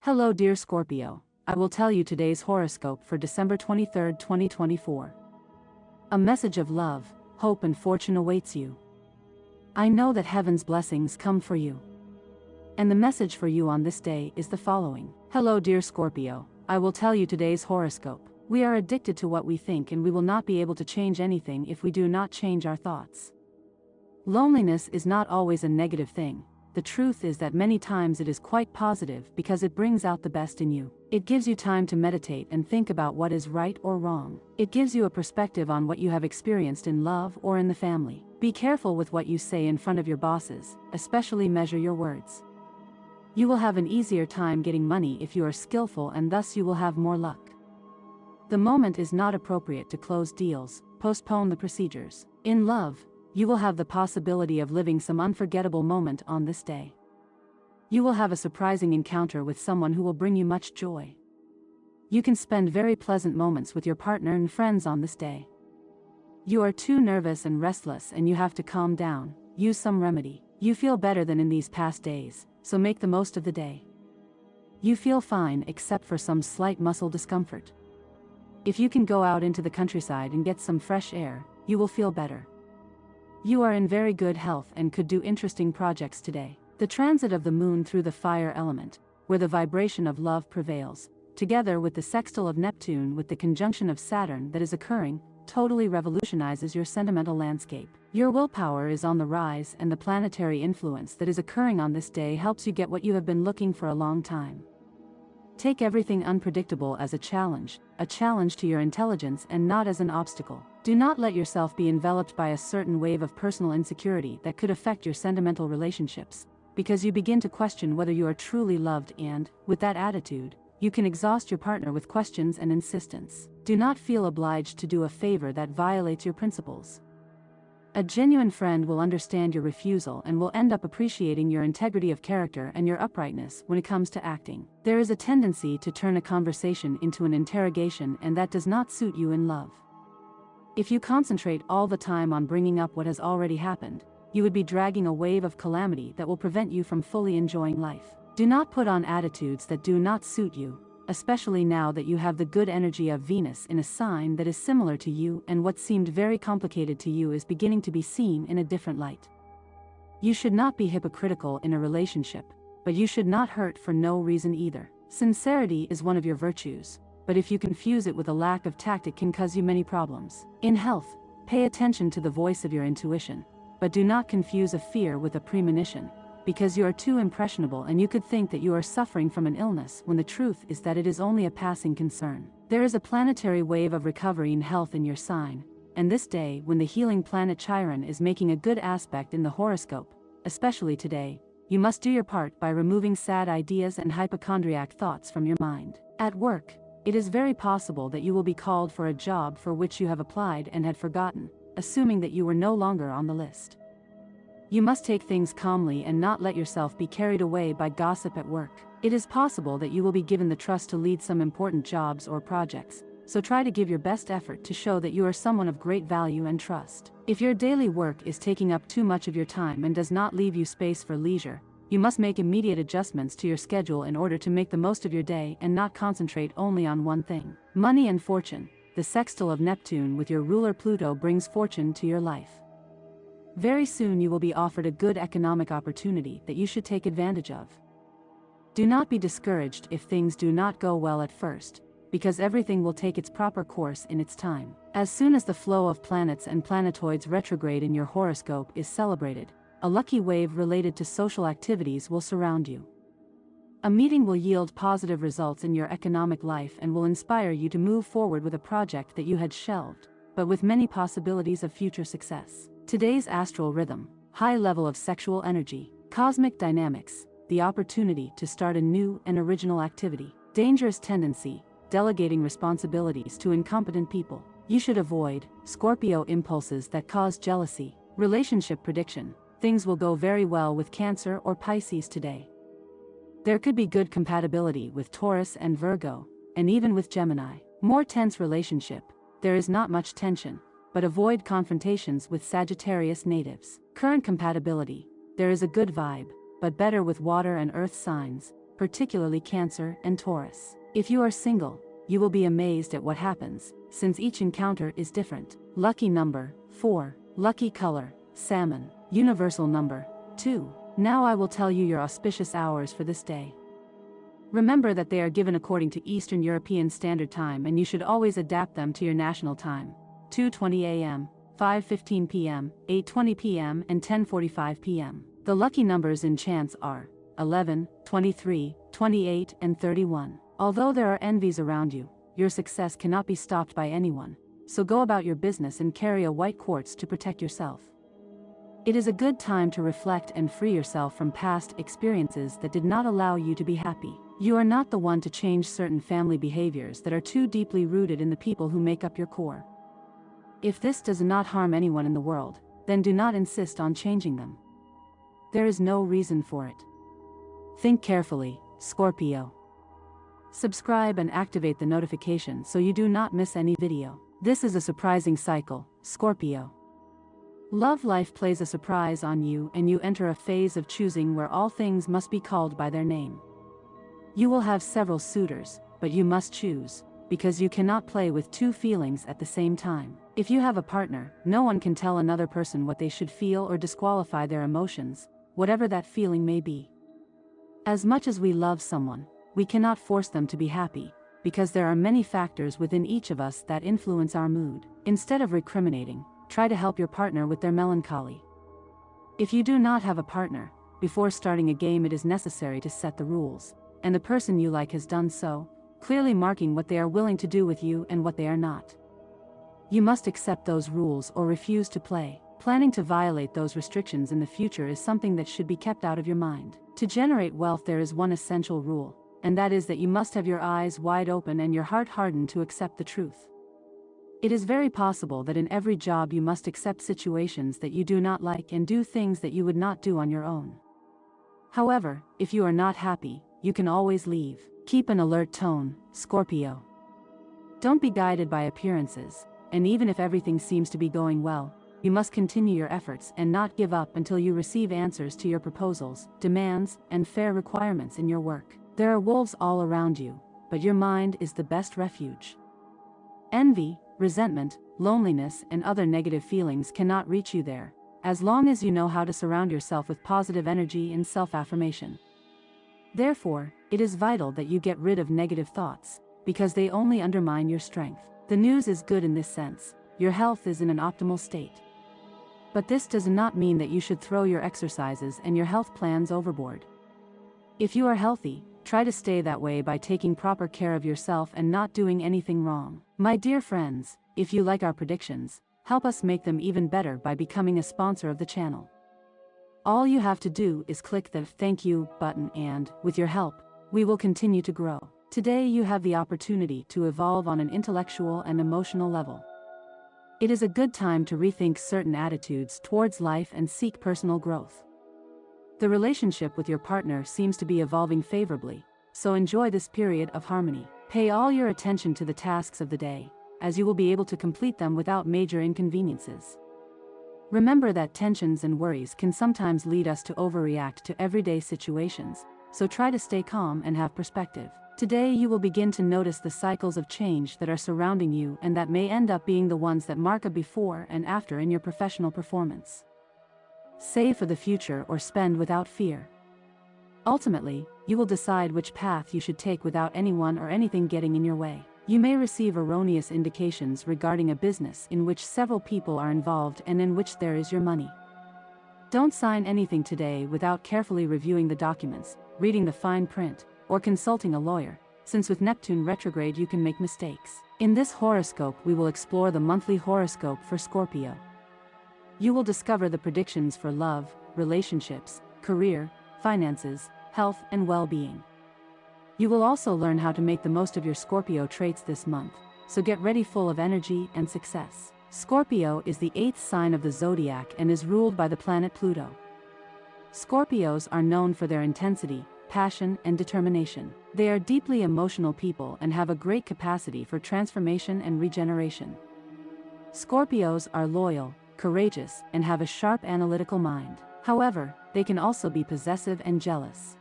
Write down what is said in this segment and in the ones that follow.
Hello dear Scorpio, I will tell you today's horoscope for December 23, 2024. A message of love, hope and fortune awaits you. I know that heaven's blessings come for you. And the message for you on this day is the following. Hello dear Scorpio, I will tell you today's horoscope. We are addicted to what we think and we will not be able to change anything if we do not change our thoughts. Loneliness is not always a negative thing. The truth is that many times it is quite positive because it brings out the best in you. It gives you time to meditate and think about what is right or wrong. It gives you a perspective on what you have experienced in love or in the family. Be careful with what you say in front of your bosses, especially measure your words. You will have an easier time getting money if you are skillful and thus you will have more luck. The moment is not appropriate to close deals, postpone the procedures. In love, you will have the possibility of living some unforgettable moment on this day. You will have a surprising encounter with someone who will bring you much joy. You can spend very pleasant moments with your partner and friends on this day. You are too nervous and restless and you have to calm down, use some remedy. You feel better than in these past days, so make the most of the day. You feel fine except for some slight muscle discomfort. If you can go out into the countryside and get some fresh air, you will feel better. You are in very good health and could do interesting projects today. The transit of the moon through the fire element, where the vibration of love prevails, together with the sextile of Neptune with the conjunction of Saturn that is occurring, totally revolutionizes your sentimental landscape. Your willpower is on the rise and the planetary influence that is occurring on this day helps you get what you have been looking for a long time. Take everything unpredictable as a challenge to your intelligence and not as an obstacle. Do not let yourself be enveloped by a certain wave of personal insecurity that could affect your sentimental relationships, because you begin to question whether you are truly loved and, with that attitude, you can exhaust your partner with questions and insistence. Do not feel obliged to do a favor that violates your principles. A genuine friend will understand your refusal and will end up appreciating your integrity of character and your uprightness when it comes to acting. There is a tendency to turn a conversation into an interrogation and that does not suit you in love. If you concentrate all the time on bringing up what has already happened, you would be dragging a wave of calamity that will prevent you from fully enjoying life. Do not put on attitudes that do not suit you, especially now that you have the good energy of Venus in a sign that is similar to you and what seemed very complicated to you is beginning to be seen in a different light. You should not be hypocritical in a relationship, but you should not hurt for no reason either. Sincerity is one of your virtues, but if you confuse it with a lack of tact it can cause you many problems. In health, pay attention to the voice of your intuition, but do not confuse a fear with a premonition, because you are too impressionable and you could think that you are suffering from an illness when the truth is that it is only a passing concern. There is a planetary wave of recovery in health in your sign, and this day when the healing planet Chiron is making a good aspect in the horoscope, especially today, you must do your part by removing sad ideas and hypochondriac thoughts from your mind. At work, it is very possible that you will be called for a job for which you have applied and had forgotten, assuming that you were no longer on the list. You must take things calmly and not let yourself be carried away by gossip at work. It is possible that you will be given the trust to lead some important jobs or projects, so try to give your best effort to show that you are someone of great value and trust. If your daily work is taking up too much of your time and does not leave you space for leisure, you must make immediate adjustments to your schedule in order to make the most of your day and not concentrate only on one thing. Money and fortune, the sextile of Neptune with your ruler Pluto brings fortune to your life. Very soon you will be offered a good economic opportunity that you should take advantage of. Do not be discouraged if things do not go well at first, because everything will take its proper course in its time. As soon as the flow of planets and planetoids retrograde in your horoscope is celebrated, a lucky wave related to social activities will surround you. A meeting will yield positive results in your economic life and will inspire you to move forward with a project that you had shelved, but with many possibilities of future success. Today's astral rhythm, high level of sexual energy, cosmic dynamics, the opportunity to start a new and original activity, dangerous tendency, delegating responsibilities to incompetent people. You should avoid Scorpio impulses that cause jealousy. Relationship prediction, things will go very well with Cancer or Pisces today. There could be good compatibility with Taurus and Virgo, and even with Gemini. More tense relationship, there is not much tension, but avoid confrontations with Sagittarius natives. Current compatibility, there is a good vibe, but better with water and earth signs, particularly Cancer and Taurus. If you are single, you will be amazed at what happens, since each encounter is different. Lucky number 4. Lucky color salmon. Universal number 2. Now I will tell you your auspicious hours for this day. Remember that they are given according to Eastern European Standard Time, and you should always adapt them to your national time. 2:20 a.m., 5:15 p.m., 8:20 p.m. and 10:45 p.m. The lucky numbers in chance are 11, 23, 28 and 31. Although there are envies around you, your success cannot be stopped by anyone, so go about your business and carry a white quartz to protect yourself. It is a good time to reflect and free yourself from past experiences that did not allow you to be happy. You are not the one to change certain family behaviors that are too deeply rooted in the people who make up your core. If this does not harm anyone in the world, then do not insist on changing them. There is no reason for it. Think carefully, Scorpio. Subscribe and activate the notification so you do not miss any video. This is a surprising cycle, Scorpio. Love life plays a surprise on you, and you enter a phase of choosing where all things must be called by their name. You will have several suitors, but you must choose, because you cannot play with two feelings at the same time. If you have a partner, no one can tell another person what they should feel or disqualify their emotions, whatever that feeling may be. As much as we love someone, we cannot force them to be happy, because there are many factors within each of us that influence our mood. Instead of recriminating, try to help your partner with their melancholy. If you do not have a partner, before starting a game it is necessary to set the rules, and the person you like has done so, clearly marking what they are willing to do with you and what they are not. You must accept those rules or refuse to play. Planning to violate those restrictions in the future is something that should be kept out of your mind. To generate wealth there is one essential rule, and that is that you must have your eyes wide open and your heart hardened to accept the truth. It is very possible that in every job you must accept situations that you do not like and do things that you would not do on your own. However, if you are not happy, you can always leave. Keep an alert tone, Scorpio. Don't be guided by appearances, and even if everything seems to be going well, you must continue your efforts and not give up until you receive answers to your proposals, demands, and fair requirements in your work. There are wolves all around you, but your mind is the best refuge. Envy, resentment, loneliness, and other negative feelings cannot reach you there, as long as you know how to surround yourself with positive energy and self-affirmation. Therefore, it is vital that you get rid of negative thoughts, because they only undermine your strength. The news is good in this sense: your health is in an optimal state. But this does not mean that you should throw your exercises and your health plans overboard. If you are healthy, try to stay that way by taking proper care of yourself and not doing anything wrong. My dear friends, if you like our predictions, help us make them even better by becoming a sponsor of the channel. All you have to do is click the "Thank you" button and, with your help, we will continue to grow. Today you have the opportunity to evolve on an intellectual and emotional level. It is a good time to rethink certain attitudes towards life and seek personal growth. The relationship with your partner seems to be evolving favorably, so enjoy this period of harmony. Pay all your attention to the tasks of the day, as you will be able to complete them without major inconveniences. Remember that tensions and worries can sometimes lead us to overreact to everyday situations, so try to stay calm and have perspective. Today you will begin to notice the cycles of change that are surrounding you and that may end up being the ones that mark a before and after in your professional performance. Save for the future or spend without fear. Ultimately, you will decide which path you should take without anyone or anything getting in your way. You may receive erroneous indications regarding a business in which several people are involved and in which there is your money. Don't sign anything today without carefully reviewing the documents, reading the fine print, or consulting a lawyer, since with Neptune retrograde you can make mistakes. In this horoscope we will explore the monthly horoscope for Scorpio. You will discover the predictions for love, relationships, career, finances, health, and well-being. You will also learn how to make the most of your Scorpio traits this month, so get ready full of energy and success. Scorpio is the 8th sign of the zodiac and is ruled by the planet Pluto. Scorpios are known for their intensity, passion, and determination. They are deeply emotional people and have a great capacity for transformation and regeneration. Scorpios are loyal, courageous, and have a sharp analytical mind. However, they can also be possessive and jealous.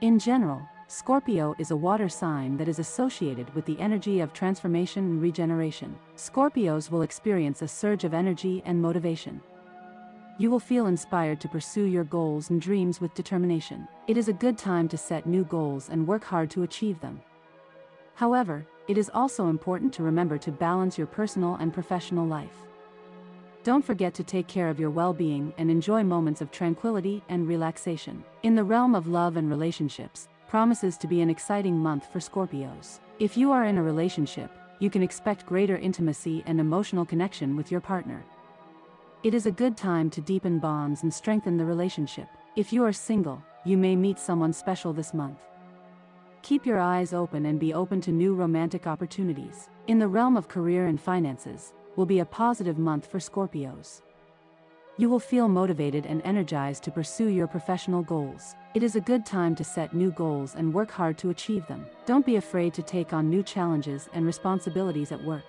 In general, Scorpio is a water sign that is associated with the energy of transformation and regeneration. Scorpios will experience a surge of energy and motivation. You will feel inspired to pursue your goals and dreams with determination. It is a good time to set new goals and work hard to achieve them. However, it is also important to remember to balance your personal and professional life. Don't forget to take care of your well-being and enjoy moments of tranquility and relaxation. In the realm of love and relationships, promises to be an exciting month for Scorpios. If you are in a relationship, you can expect greater intimacy and emotional connection with your partner. It is a good time to deepen bonds and strengthen the relationship. If you are single, you may meet someone special this month. Keep your eyes open and be open to new romantic opportunities. In the realm of career and finances, will be a positive month for Scorpios. You will feel motivated and energized to pursue your professional goals. It is a good time to set new goals and work hard to achieve them. Don't be afraid to take on new challenges and responsibilities at work.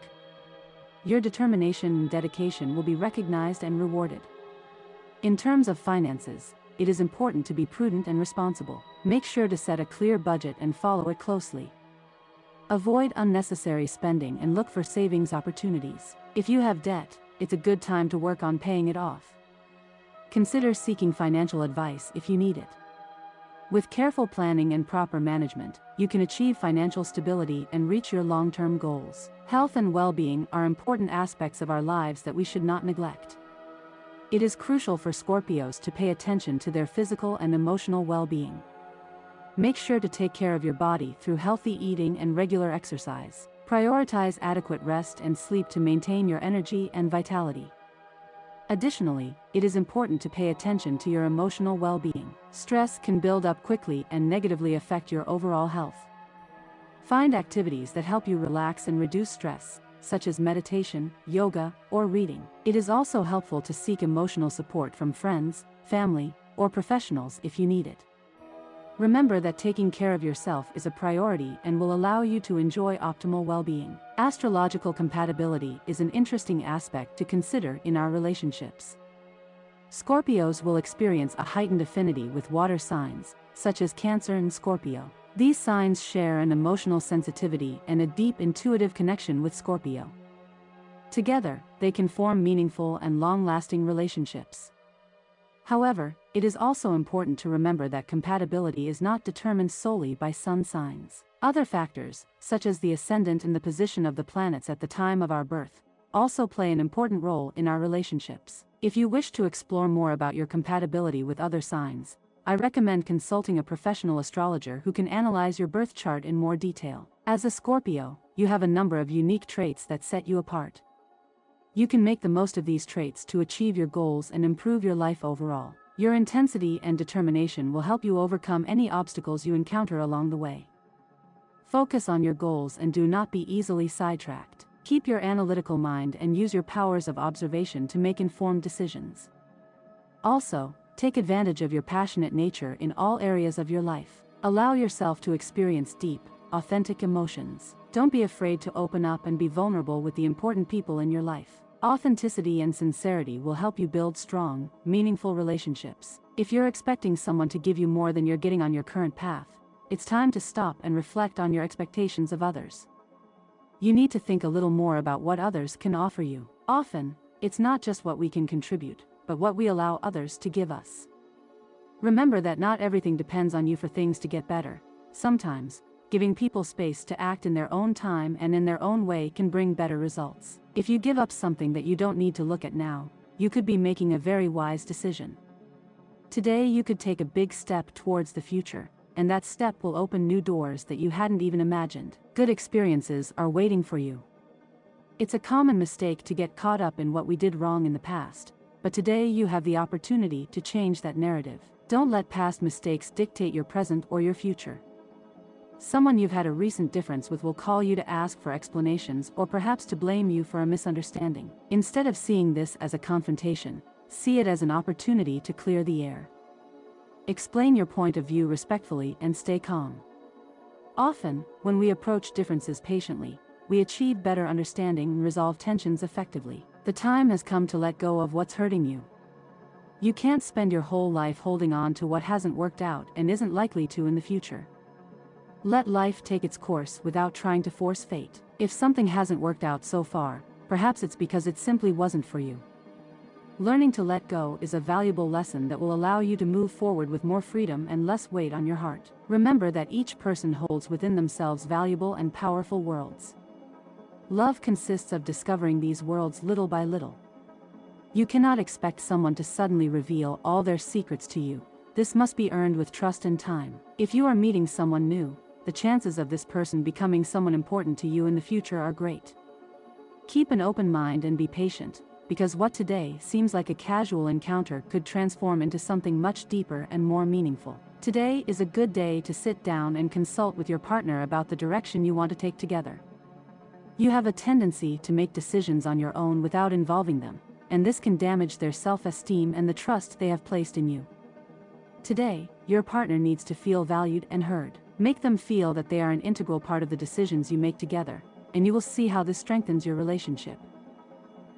Your determination and dedication will be recognized and rewarded. In terms of finances, it is important to be prudent and responsible. Make sure to set a clear budget and follow it closely. Avoid unnecessary spending and look for savings opportunities. If you have debt, it's a good time to work on paying it off. Consider seeking financial advice if you need it. With careful planning and proper management, you can achieve financial stability and reach your long-term goals. Health and well-being are important aspects of our lives that we should not neglect. It is crucial for Scorpios to pay attention to their physical and emotional well-being. Make sure to take care of your body through healthy eating and regular exercise. Prioritize adequate rest and sleep to maintain your energy and vitality. Additionally, it is important to pay attention to your emotional well-being. Stress can build up quickly and negatively affect your overall health. Find activities that help you relax and reduce stress, such as meditation, yoga, or reading. It is also helpful to seek emotional support from friends, family, or professionals if you need it. Remember that taking care of yourself is a priority and will allow you to enjoy optimal well-being. Astrological compatibility is an interesting aspect to consider in our relationships. Scorpios will experience a heightened affinity with water signs, such as Cancer and Scorpio. These signs share an emotional sensitivity and a deep intuitive connection with Scorpio. Together, they can form meaningful and long-lasting relationships. However, it is also important to remember that compatibility is not determined solely by sun signs. Other factors, such as the ascendant and the position of the planets at the time of our birth, also play an important role in our relationships. If you wish to explore more about your compatibility with other signs, I recommend consulting a professional astrologer who can analyze your birth chart in more detail. As a Scorpio, you have a number of unique traits that set you apart. You can make the most of these traits to achieve your goals and improve your life overall. Your intensity and determination will help you overcome any obstacles you encounter along the way. Focus on your goals and do not be easily sidetracked. Keep your analytical mind and use your powers of observation to make informed decisions. Also, take advantage of your passionate nature in all areas of your life. Allow yourself to experience deep, authentic emotions. Don't be afraid to open up and be vulnerable with the important people in your life. Authenticity and sincerity will help you build strong, meaningful relationships. If you're expecting someone to give you more than you're getting on your current path, it's time to stop and reflect on your expectations of others. You need to think a little more about what others can offer you. Often, it's not just what we can contribute, but what we allow others to give us. Remember that not everything depends on you for things to get better. Sometimes, giving people space to act in their own time and in their own way can bring better results. If you give up something that you don't need to look at now, you could be making a very wise decision. Today you could take a big step towards the future, and that step will open new doors that you hadn't even imagined. Good experiences are waiting for you. It's a common mistake to get caught up in what we did wrong in the past, but today you have the opportunity to change that narrative. Don't let past mistakes dictate your present or your future. Someone you've had a recent difference with will call you to ask for explanations or perhaps to blame you for a misunderstanding. Instead of seeing this as a confrontation, see it as an opportunity to clear the air. Explain your point of view respectfully and stay calm. Often, when we approach differences patiently, we achieve better understanding and resolve tensions effectively. The time has come to let go of what's hurting you. You can't spend your whole life holding on to what hasn't worked out and isn't likely to in the future. Let life take its course without trying to force fate. If something hasn't worked out so far, perhaps it's because it simply wasn't for you. Learning to let go is a valuable lesson that will allow you to move forward with more freedom and less weight on your heart. Remember that each person holds within themselves valuable and powerful worlds. Love consists of discovering these worlds little by little. You cannot expect someone to suddenly reveal all their secrets to you. This must be earned with trust and time. If you are meeting someone new, the chances of this person becoming someone important to you in the future are great. Keep an open mind and be patient, because what today seems like a casual encounter could transform into something much deeper and more meaningful. Today is a good day to sit down and consult with your partner about the direction you want to take together. You have a tendency to make decisions on your own without involving them, and this can damage their self-esteem and the trust they have placed in you. Today, your partner needs to feel valued and heard. Make them feel that they are an integral part of the decisions you make together, and you will see how this strengthens your relationship.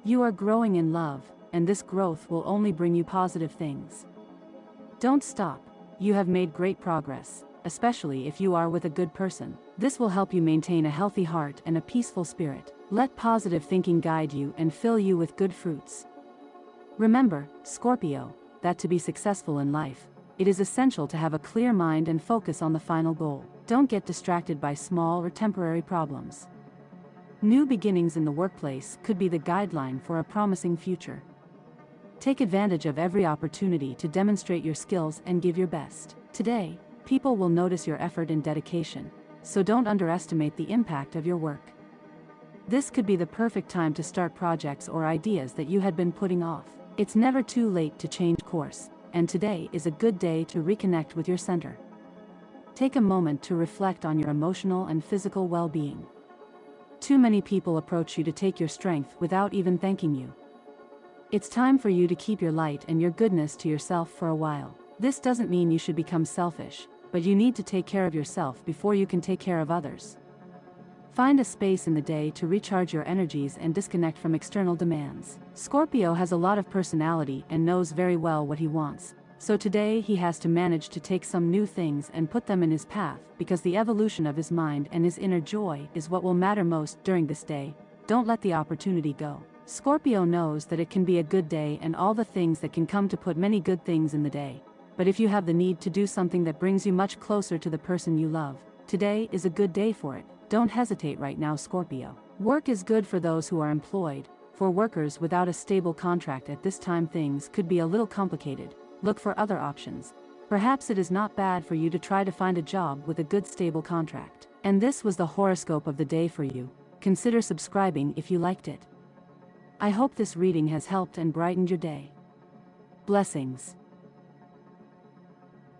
You are growing in love, and this growth will only bring you positive things. Don't stop. You have made great progress, especially if you are with a good person. This will help you maintain a healthy heart and a peaceful spirit. Let positive thinking guide you and fill you with good fruits. Remember, Scorpio, that to be successful in life, it is essential to have a clear mind and focus on the final goal. Don't get distracted by small or temporary problems. New beginnings in the workplace could be the guideline for a promising future. Take advantage of every opportunity to demonstrate your skills and give your best. Today, people will notice your effort and dedication, so don't underestimate the impact of your work. This could be the perfect time to start projects or ideas that you had been putting off. It's never too late to change course, and today is a good day to reconnect with your center. Take a moment to reflect on your emotional and physical well-being. Too many people approach you to take your strength without even thanking you. It's time for you to keep your light and your goodness to yourself for a while. This doesn't mean you should become selfish, but you need to take care of yourself before you can take care of others. Find a space in the day to recharge your energies and disconnect from external demands. Scorpio has a lot of personality and knows very well what he wants, so today he has to manage to take some new things and put them in his path, because the evolution of his mind and his inner joy is what will matter most during this day. Don't let the opportunity go. Scorpio knows that it can be a good day and all the things that can come to put many good things in the day. But if you have the need to do something that brings you much closer to the person you love, today is a good day for it. Don't hesitate right now, Scorpio. Work is good for those who are employed. For workers without a stable contract at this time, things could be a little complicated. Look for other options. Perhaps it is not bad for you to try to find a job with a good stable contract. And this was the horoscope of the day for you. Consider subscribing if you liked it. I hope this reading has helped and brightened your day. Blessings.